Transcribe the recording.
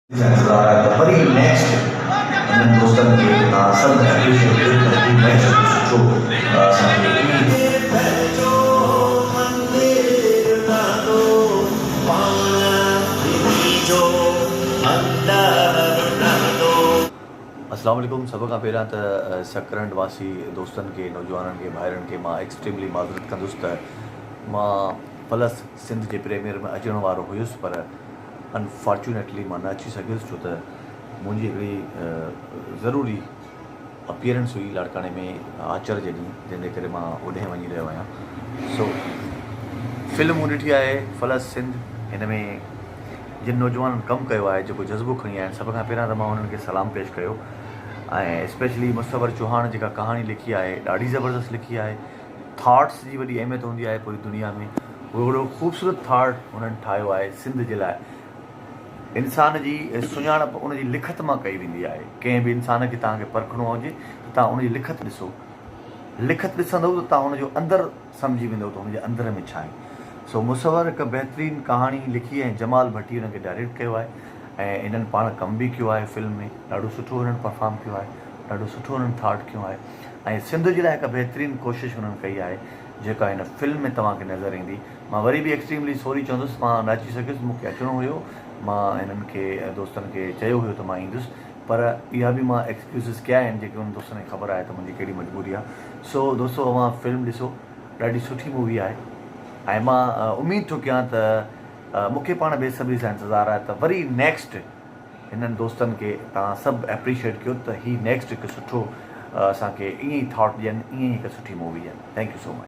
वरी नेक्स्ट हिननि दोस्तनि खे सभु एप्रिशिएट कयो त नेक्स्ट सुठो असांखे अस्सलाम वालेकुम। सब खां पहिरियां त सकरंड वासी दोस्तनि खे, नौजवाननि खे, भाइरनि खे मां एक्सट्रीमली माज़रत कंदुसि त मां प्लस सिंध जे प्रीमियर में अचण वारो हुयुसि, पर अनफॉर्चुनेटली मां न अची सघियुसि छो त मुंहिंजी हिकिड़ी ज़रूरी अपीयरेंस हुई लाड़काणे में आचर जे ॾींहुं, जंहिंजे करे मां होॾे वञी रहियो आहियां। सो फिल्म मूं ॾिठी आहे प्लस सिंध। हिन में जिन नौजवाननि कमु कयो आहे, जेको जज़्बो खणी आया आहिनि, सभ खां पहिरियां त मां उन्हनि खे सलाम पेश कयो। ऐं स्पेशली मुस्तफ़र चौहान जेका कहाणी लिखी आहे, ॾाढी ज़बरदस्त लिखी आहे। थाट्स जी वॾी अहमियत हूंदी आहे पूरी दुनिया में। उहो वॾो ख़ूबसूरत थाट हुननि ठाहियो आहे सिंध जे लाइ। इंसान जी सुञाणप उनजी लिखत मां कई वेंदी आहे। कंहिं बि इंसान खे तव्हांखे परखिणो हुजे त तव्हां उनजी लिखत ॾिसो। लिखत ॾिसंदव त तव्हां उनजो अंदरु सम्झी वेंदव त उनजे अंदर में छा आहे। सो मुसवर हिकु बहितरीनु कहाणी लिखी ऐं जमाल भट्टी हुनखे डायरेक्ट कयो आहे ऐं इन्हनि पाण कमु बि कयो आहे फिल्म में। ॾाढो सुठो हुननि परफॉर्म कयो आहे, ॾाढो सुठो हुननि थाट कयो आहे ऐं सिंध जे लाइ हिकु बहितरीनु कोशिशि हुननि कई आहे जेका हिन फिल्म में तव्हांखे नज़र ईंदी। मां वरी बि एक्सट्रीमली सॉरी चवंदुसि, मां न अची सघियुसि, मूंखे अचिणो हुयो। मां हिननि खे दोस्तनि खे चयो हुयो त मां ईंदुसि, पर इहा बि मां एक्सक्यूज़िस कया आहिनि जेके उन दोस्तनि खे ख़बर आहे त मुंहिंजी कहिड़ी मजबूरी आहे। सो दोस्तो, मां फिल्म ॾिसो, ॾाढी सुठी मूवी आहे ऐं मां उमेदु थो कयां त मूंखे पाण बेसब्री सां इंतज़ारु आहे त वरी नेक्स्ट हिननि दोस्तनि खे तव्हां सभु एप्रिशिएट कयो त ही नेक्स्ट हिकु सुठो असांखे ईअं ई थाट ॾियनि, ईअं ई हिकु सुठी मूवी आहे। Thank you so much.